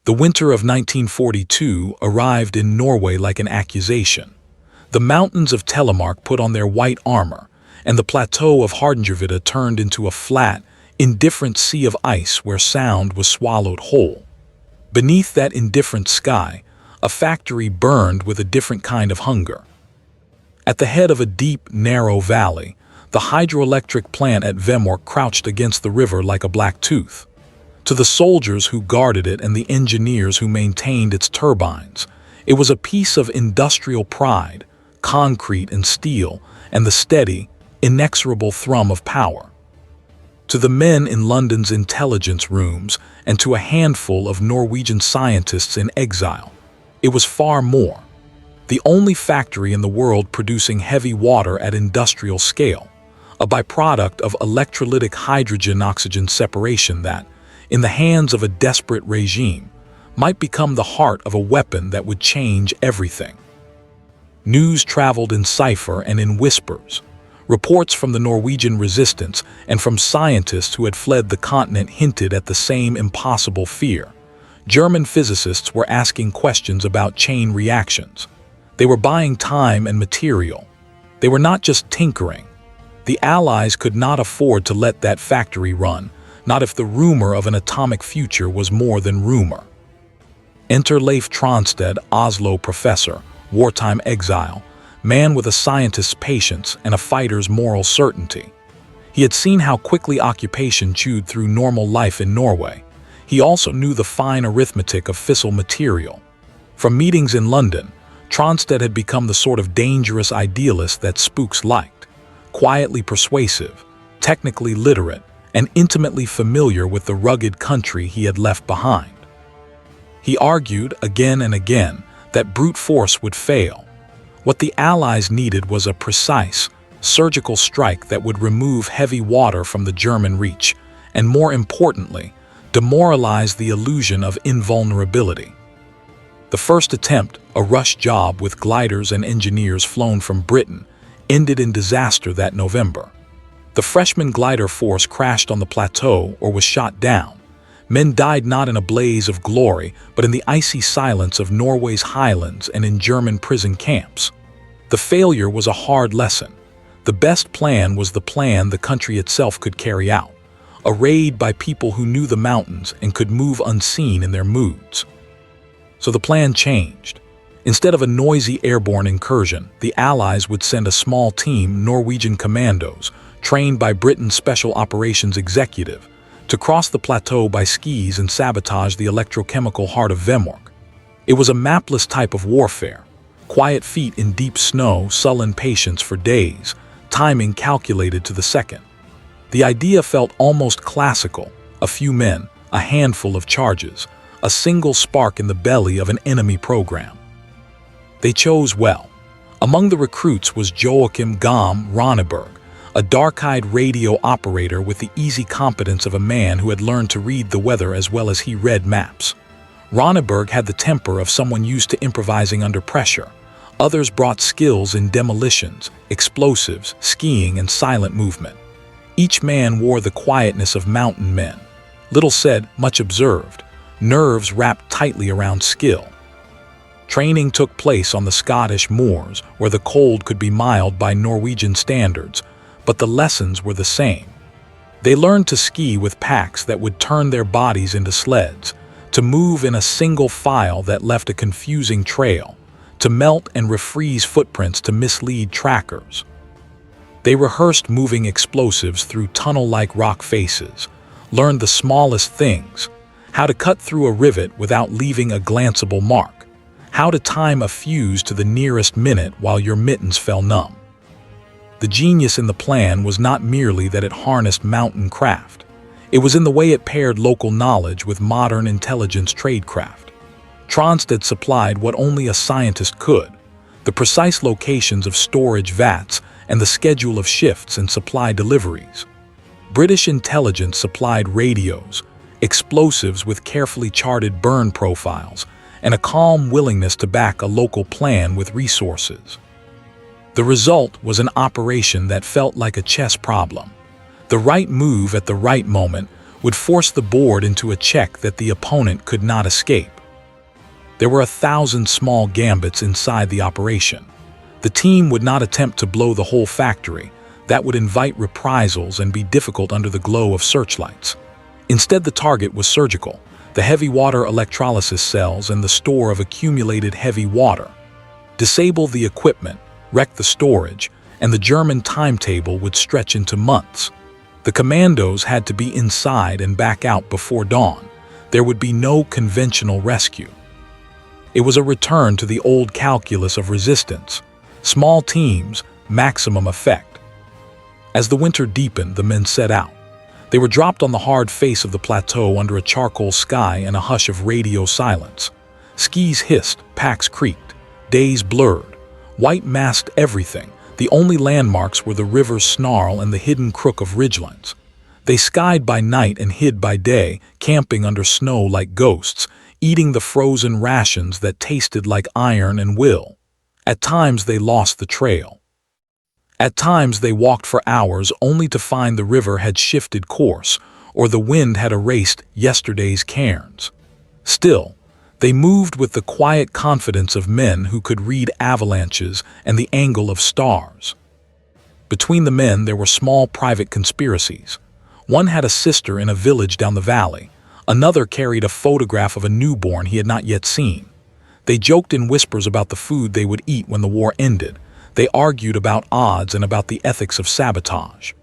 The winter of 1942 arrived in Norway like an accusation. The mountains of Telemark put on their white armor, and the plateau of Hardangervidda turned into a flat, indifferent sea of ice where sound was swallowed whole. Beneath that indifferent sky, a factory burned with a different kind of hunger. At the head of a deep, narrow valley, the hydroelectric plant at Vemork crouched against the river like a black tooth. To the soldiers who guarded it and the engineers who maintained its turbines, it was a piece of industrial pride, concrete and steel, and the steady, inexorable thrum of power. To the men in London's intelligence rooms and to a handful of Norwegian scientists in exile, it was far more. The only factory in the world producing heavy water at industrial scale, a byproduct of electrolytic hydrogen-oxygen separation that, in the hands of a desperate regime, might become the heart of a weapon that would change everything. News traveled in cipher and in whispers. Reports from the Norwegian resistance and from scientists who had fled the continent hinted at the same impossible fear. German physicists were asking questions about chain reactions. They were buying time and material. They were not just tinkering. The Allies could not afford to let that factory run, not if the rumor of an atomic future was more than rumor. Enter Leif Tronstad, Oslo professor, wartime exile, man with a scientist's patience and a fighter's moral certainty. He had seen how quickly occupation chewed through normal life in Norway. He also knew the fine arithmetic of fissile material. From meetings in London, Tronstad had become the sort of dangerous idealist that spooks liked, quietly persuasive, technically literate, and intimately familiar with the rugged country he had left behind. He argued again and again that brute force would fail. What the Allies needed was a precise, surgical strike that would remove heavy water from the German reach, and more importantly, demoralize the illusion of invulnerability. The first attempt, a rush job with gliders and engineers flown from Britain, ended in disaster that November. The freshman glider force crashed on the plateau or was shot down. Men died not in a blaze of glory, but in the icy silence of Norway's highlands and in German prison camps. The failure was a hard lesson. The best plan was the plan the country itself could carry out, a raid by people who knew the mountains and could move unseen in their moods. So the plan changed. Instead of a noisy airborne incursion, the Allies would send a small team, Norwegian commandos, trained by Britain's Special Operations Executive, to cross the plateau by skis and sabotage the electrochemical heart of Vemork. It was a mapless type of warfare. Quiet feet in deep snow, sullen patience for days, timing calculated to the second. The idea felt almost classical. A few men, a handful of charges, a single spark in the belly of an enemy program. They chose well. Among the recruits was Joachim Gam Ronneberg, a dark-eyed radio operator with the easy competence of a man who had learned to read the weather as well as he read maps. Ronneberg had the temper of someone used to improvising under pressure. Others brought skills in demolitions, explosives, skiing, and silent movement. Each man wore the quietness of mountain men. Little said, much observed, nerves wrapped tightly around skill. Training took place on the Scottish moors, where the cold could be mild by Norwegian standards, but the lessons were the same. They learned to ski with packs that would turn their bodies into sleds, to move in a single file that left a confusing trail, to melt and refreeze footprints to mislead trackers. They rehearsed moving explosives through tunnel-like rock faces, learned the smallest things, how to cut through a rivet without leaving a glanceable mark, how to time a fuse to the nearest minute while your mittens fell numb. The genius in the plan was not merely that it harnessed mountain craft. It was in the way it paired local knowledge with modern intelligence tradecraft. Tronstad supplied what only a scientist could: the precise locations of storage vats and the schedule of shifts and supply deliveries. British intelligence supplied radios, explosives with carefully charted burn profiles, and a calm willingness to back a local plan with resources. The result was an operation that felt like a chess problem. The right move at the right moment would force the board into a check that the opponent could not escape. There were 1,000 small gambits inside the operation. The team would not attempt to blow the whole factory. That would invite reprisals and be difficult under the glow of searchlights. Instead, the target was surgical, the heavy water electrolysis cells and the store of accumulated heavy water. Disable the equipment, wreck the storage, and the German timetable would stretch into months. The commandos had to be inside and back out before dawn. There would be no conventional rescue. It was a return to the old calculus of resistance. Small teams, maximum effect. As the winter deepened, the men set out. They were dropped on the hard face of the plateau under a charcoal sky and a hush of radio silence. Skis hissed, packs creaked, days blurred. White masked everything. The only landmarks were the river's snarl and the hidden crook of ridgelines. They skied by night and hid by day, camping under snow like ghosts, eating the frozen rations that tasted like iron and will. At times they lost the trail. At times they walked for hours only to find the river had shifted course, or the wind had erased yesterday's cairns. Still, they moved with the quiet confidence of men who could read avalanches and the angle of stars. Between the men there were small private conspiracies. One had a sister in a village down the valley. Another carried a photograph of a newborn he had not yet seen. They joked in whispers about the food they would eat when the war ended. They argued about odds and about the ethics of sabotage.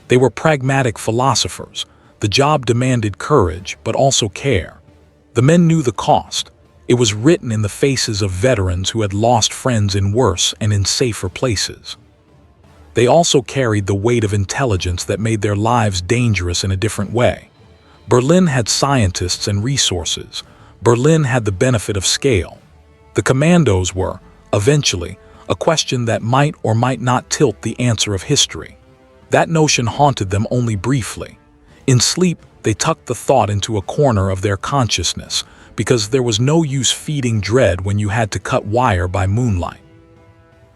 They were pragmatic philosophers. The job demanded courage, but also care. The men knew the cost. It was written in the faces of veterans who had lost friends in worse and in safer places. They also carried the weight of intelligence that made their lives dangerous in a different way. Berlin had scientists and resources. Berlin had the benefit of scale. The commandos were, eventually, a question that might or might not tilt the answer of history. That notion haunted them only briefly. In sleep, they tucked the thought into a corner of their consciousness, because there was no use feeding dread when you had to cut wire by moonlight.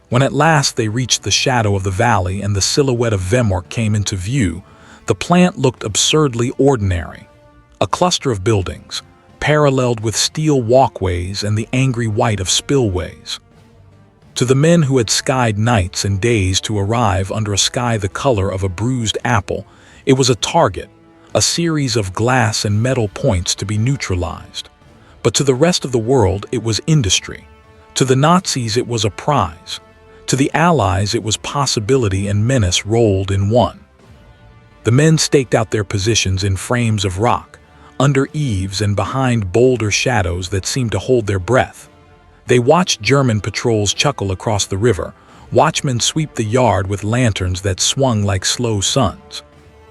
When at last they reached the shadow of the valley and the silhouette of Vemork came into view, the plant looked absurdly ordinary. A cluster of buildings, paralleled with steel walkways and the angry white of spillways. To the men who had skied nights and days to arrive under a sky the color of a bruised apple, it was a target, a series of glass and metal points to be neutralized. But to the rest of the world, it was industry. To the Nazis, it was a prize. To the Allies, it was possibility and menace rolled in one. The men staked out their positions in frames of rock, under eaves and behind boulder shadows that seemed to hold their breath. They watched German patrols chuckle across the river, watchmen sweep the yard with lanterns that swung like slow suns.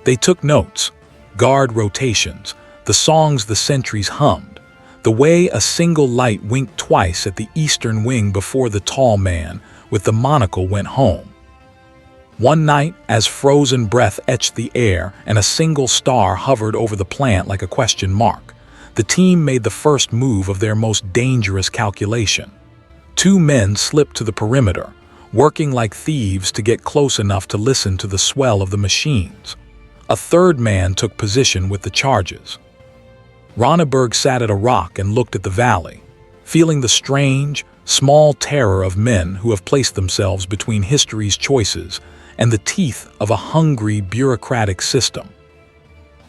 They took notes, guard rotations, the songs the sentries hummed, the way a single light winked twice at the eastern wing before the tall man with the monocle went home. One night, as frozen breath etched the air and a single star hovered over the plant like a question mark, the team made the first move of their most dangerous calculation. Two men slipped to the perimeter, working like thieves to get close enough to listen to the swell of the machines. A third man took position with the charges. Ronneberg sat at a rock and looked at the valley, feeling the strange, small terror of men who have placed themselves between history's choices and the teeth of a hungry, bureaucratic system.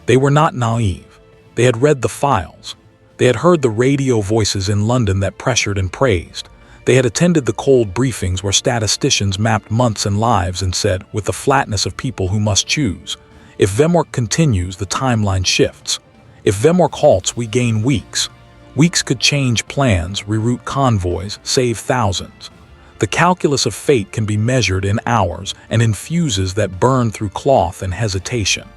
They were not naive. They had read the files. They had heard the radio voices in London that pressured and praised. They had attended the cold briefings where statisticians mapped months and lives and said, with the flatness of people who must choose, if Vemork continues, the timeline shifts. If Vemork halts, we gain weeks. Weeks could change plans, reroute convoys, save thousands. The calculus of fate can be measured in hours and in fuses that burn through cloth and hesitation.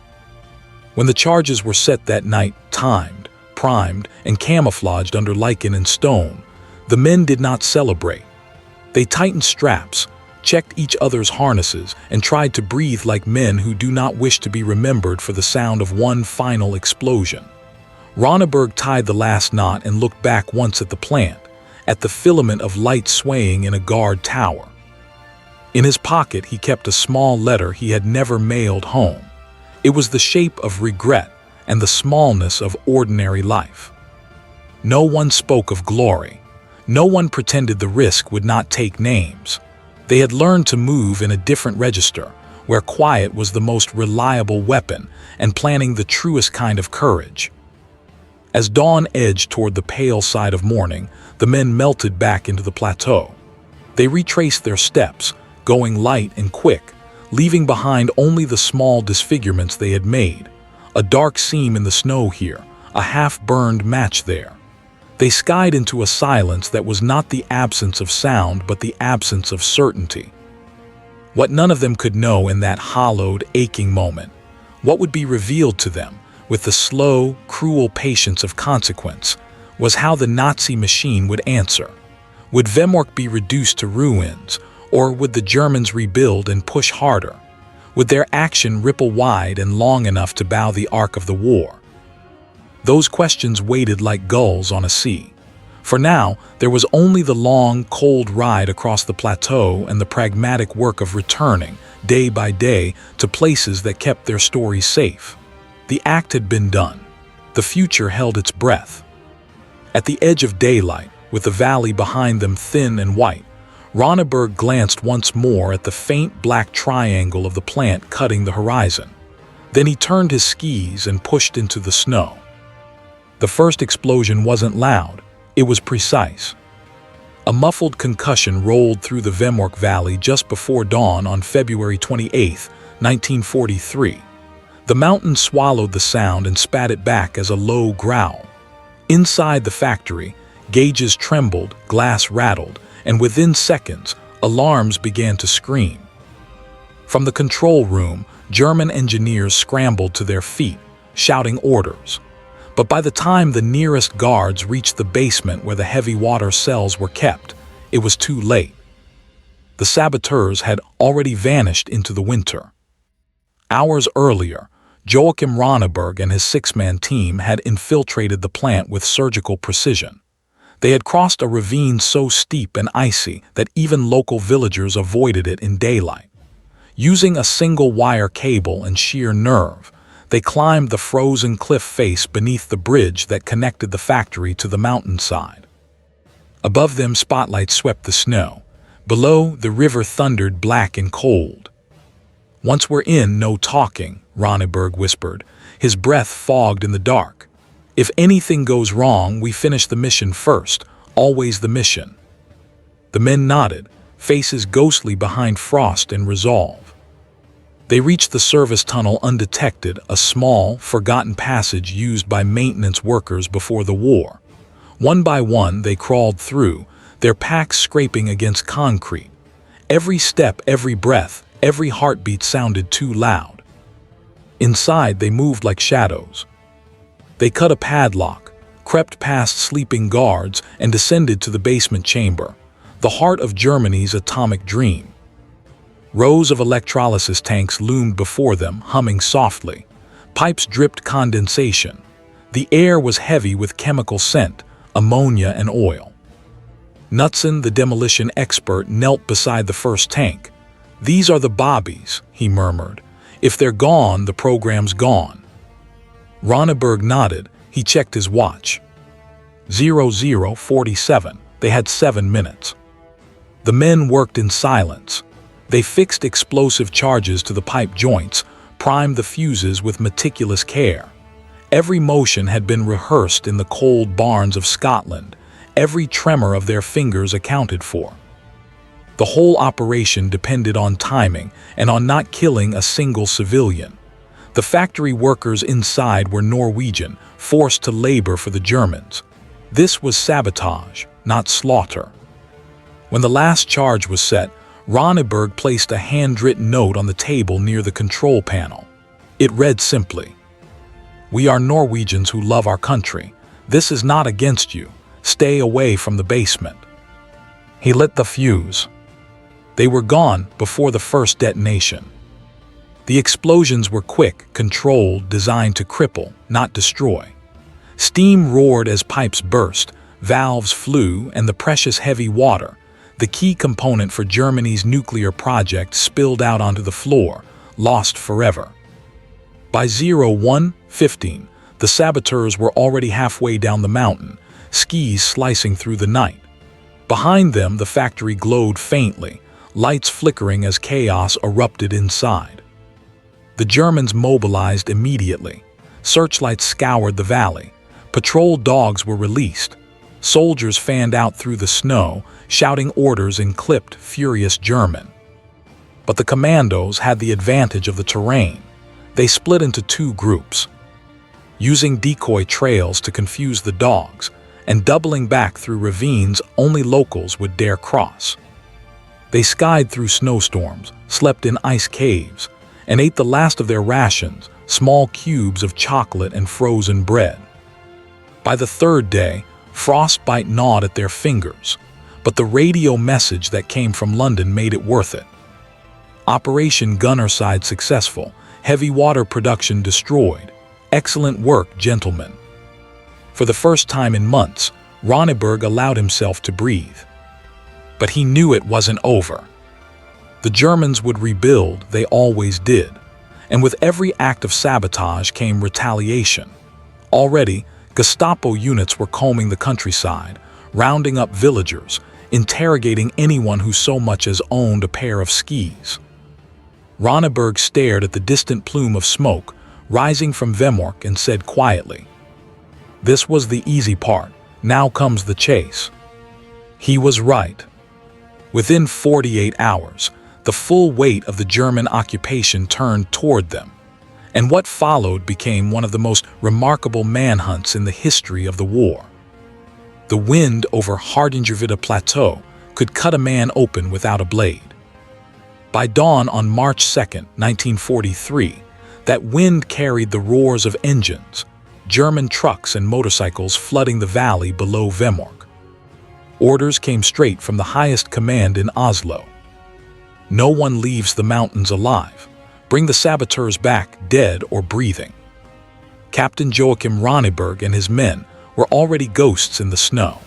When the charges were set that night, timed, primed, and camouflaged under lichen and stone, the men did not celebrate. They tightened straps, checked each other's harnesses, and tried to breathe like men who do not wish to be remembered for the sound of one final explosion. Ronneberg tied the last knot and looked back once at the plant, at the filament of light swaying in a guard tower. In his pocket he kept a small letter he had never mailed home. It was the shape of regret and the smallness of ordinary life. No one spoke of glory. No one pretended the risk would not take names. They had learned to move in a different register, where quiet was the most reliable weapon and planning the truest kind of courage. As dawn edged toward the pale side of morning, the men melted back into the plateau. They retraced their steps, going light and quick, leaving behind only the small disfigurements they had made. A dark seam in the snow here, a half-burned match there. They skied into a silence that was not the absence of sound but the absence of certainty. What none of them could know in that hollowed, aching moment, what would be revealed to them with the slow, cruel patience of consequence, was how the Nazi machine would answer. Would Wehrmacht be reduced to ruins, or would the Germans rebuild and push harder? Would their action ripple wide and long enough to bow the arc of the war? Those questions waited like gulls on a sea. For now, there was only the long, cold ride across the plateau and the pragmatic work of returning, day by day, to places that kept their stories safe. The act had been done. The future held its breath. At the edge of daylight, with the valley behind them thin and white, Ronneberg glanced once more at the faint black triangle of the plant cutting the horizon. Then he turned his skis and pushed into the snow. The first explosion wasn't loud, it was precise. A muffled concussion rolled through the Wehrmacht Valley just before dawn on February 28, 1943. The mountain swallowed the sound and spat it back as a low growl. Inside the factory, gauges trembled, glass rattled, and within seconds, alarms began to scream. From the control room, German engineers scrambled to their feet, shouting orders. But by the time the nearest guards reached the basement where the heavy water cells were kept, it was too late. The saboteurs had already vanished into the winter. Hours earlier, Joachim Ronneberg and his six-man team had infiltrated the plant with surgical precision. They had crossed a ravine so steep and icy that even local villagers avoided it in daylight. Using a single wire cable and sheer nerve, they climbed the frozen cliff face beneath the bridge that connected the factory to the mountainside. Above them, spotlights swept the snow. Below, the river thundered black and cold. "Once we're in, no talking," Ronneberg whispered, his breath fogged in the dark. "If anything goes wrong, we finish the mission first, always the mission." The men nodded, faces ghostly behind frost and resolve. They reached the service tunnel undetected, a small, forgotten passage used by maintenance workers before the war. One by one, they crawled through, their packs scraping against concrete. Every step, every breath, every heartbeat sounded too loud. Inside, they moved like shadows. They cut a padlock, crept past sleeping guards, and descended to the basement chamber, the heart of Germany's atomic dream. Rows of electrolysis tanks loomed before them, humming softly. Pipes dripped condensation. The air was heavy with chemical scent, ammonia and oil. Knudsen, the demolition expert, knelt beside the first tank. "These are the bobbies," he murmured. "If they're gone, the program's gone." Ronneberg nodded. He checked his watch. 00:47. They had 7 minutes. The men worked in silence. They fixed explosive charges to the pipe joints, primed the fuses with meticulous care. Every motion had been rehearsed in the cold barns of Scotland, every tremor of their fingers accounted for. The whole operation depended on timing and on not killing a single civilian. The factory workers inside were Norwegian, forced to labor for the Germans. This was sabotage, not slaughter. When the last charge was set, Ronneberg placed a handwritten note on the table near the control panel. It read simply, "We are Norwegians who love our country. This is not against you. Stay away from the basement." He lit the fuse. They were gone before the first detonation. The explosions were quick, controlled, designed to cripple, not destroy. Steam roared as pipes burst, valves flew, and the precious heavy water, the key component for Germany's nuclear project, spilled out onto the floor, lost forever. By 01:15, the saboteurs were already halfway down the mountain, skis slicing through the night. Behind them, the factory glowed faintly, lights flickering as chaos erupted inside. The Germans mobilized immediately. Searchlights scoured the valley. Patrol dogs were released. Soldiers fanned out through the snow, shouting orders in clipped, furious German. But the commandos had the advantage of the terrain. They split into two groups, using decoy trails to confuse the dogs, and doubling back through ravines only locals would dare cross. They skied through snowstorms, slept in ice caves, and ate the last of their rations, small cubes of chocolate and frozen bread. By the third day, frostbite gnawed at their fingers, but the radio message that came from London made it worth it. Operation Gunnerside successful, heavy water production destroyed. Excellent work, gentlemen. For the first time in months, Ronneberg allowed himself to breathe. But he knew it wasn't over. The Germans would rebuild, they always did. And with every act of sabotage came retaliation. Already, Gestapo units were combing the countryside, rounding up villagers, interrogating anyone who so much as owned a pair of skis. Ronneberg stared at the distant plume of smoke rising from Vemork and said quietly, "This was the easy part, now comes the chase." He was right. Within 48 hours, the full weight of the German occupation turned toward them, and what followed became one of the most remarkable manhunts in the history of the war. The wind over Hardingervita Plateau could cut a man open without a blade. By dawn on March 2, 1943, that wind carried the roars of engines, German trucks and motorcycles flooding the valley below Vemork. Orders came straight from the highest command in Oslo. No one leaves the mountains alive. Bring the saboteurs back, dead or breathing. Captain Joachim Ronneberg and his men were already ghosts in the snow.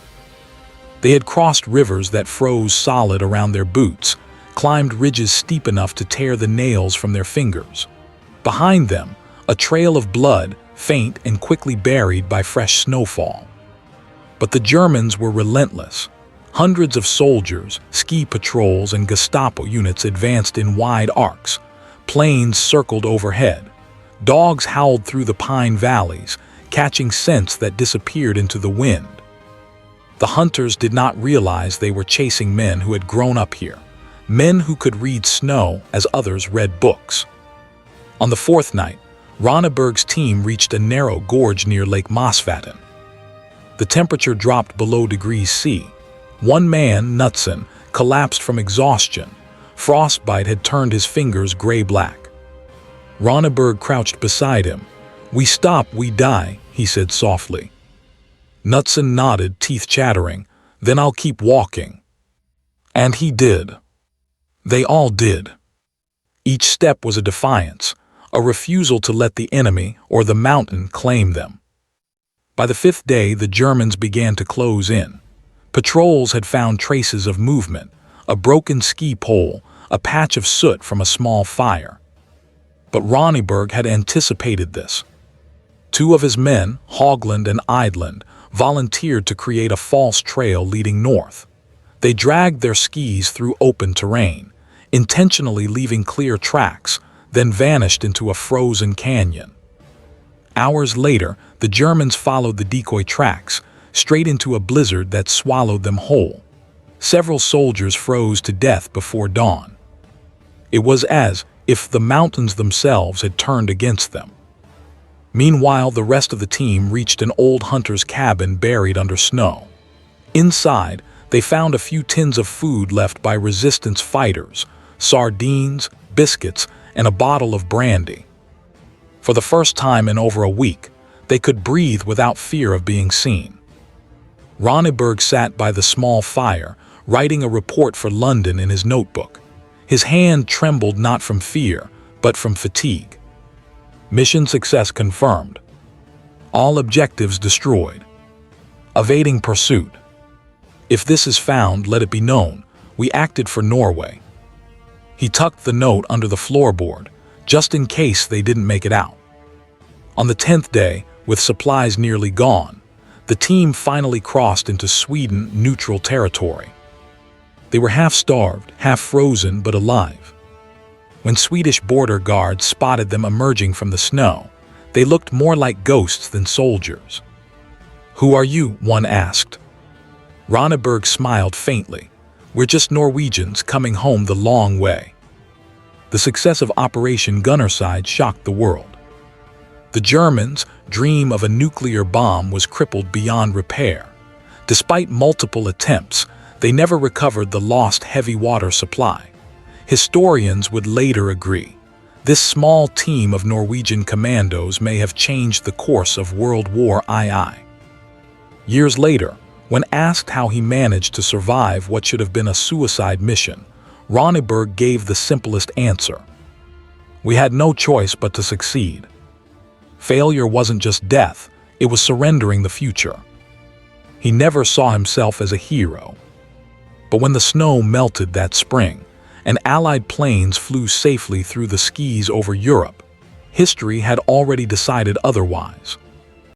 They had crossed rivers that froze solid around their boots, climbed ridges steep enough to tear the nails from their fingers. Behind them, a trail of blood, faint and quickly buried by fresh snowfall. But the Germans were relentless. Hundreds of soldiers, ski patrols, and Gestapo units advanced in wide arcs. Planes circled overhead. Dogs howled through the pine valleys, catching scents that disappeared into the wind. The hunters did not realize they were chasing men who had grown up here, men who could read snow as others read books. On the fourth night, Ronneberg's team reached a narrow gorge near Lake Mosfaten. The temperature dropped below degrees C. One man, Knutson, collapsed from exhaustion. Frostbite had turned his fingers gray-black. Ronneberg crouched beside him. "We stop, we die," he said softly. Knutson nodded, teeth chattering. "Then I'll keep walking." And he did. They all did. Each step was a defiance, a refusal to let the enemy or the mountain claim them. By the fifth day, the Germans began to close in. Patrols had found traces of movement, a broken ski pole, a patch of soot from a small fire. But Ronneberg had anticipated this. Two of his men, Haugland and Eidland, volunteered to create a false trail leading north. They dragged their skis through open terrain, intentionally leaving clear tracks, then vanished into a frozen canyon. Hours later, the Germans followed the decoy tracks, straight into a blizzard that swallowed them whole. Several soldiers froze to death before dawn. It was as if the mountains themselves had turned against them. Meanwhile, the rest of the team reached an old hunter's cabin buried under snow. Inside, they found a few tins of food left by resistance fighters, sardines, biscuits, and a bottle of brandy. For the first time in over a week, they could breathe without fear of being seen. Ronneberg sat by the small fire, writing a report for London in his notebook. His hand trembled not from fear, but from fatigue. Mission success confirmed. All objectives destroyed. Evading pursuit. If this is found, let it be known, we acted for Norway. He tucked the note under the floorboard, just in case they didn't make it out. On the 10th day, with supplies nearly gone, The team finally crossed into Sweden neutral territory. They were half starved, half frozen, but alive. When Swedish border guards spotted them emerging from the snow, they looked more like ghosts than soldiers. "Who are you?" one asked. Ronneberg smiled faintly. "We're just Norwegians coming home the long way." The success of Operation Gunnerside shocked the world. The Germans' dream of a nuclear bomb was crippled beyond repair. Despite multiple attempts, they never recovered the lost heavy water supply. Historians would later agree. This small team of Norwegian commandos may have changed the course of World War II. Years later, when asked how he managed to survive what should have been a suicide mission, Ronneberg gave the simplest answer: "We had no choice but to succeed." Failure wasn't just death, it was surrendering the future. He never saw himself as a hero. But when the snow melted that spring, and Allied planes flew safely through the skis over Europe, history had already decided otherwise.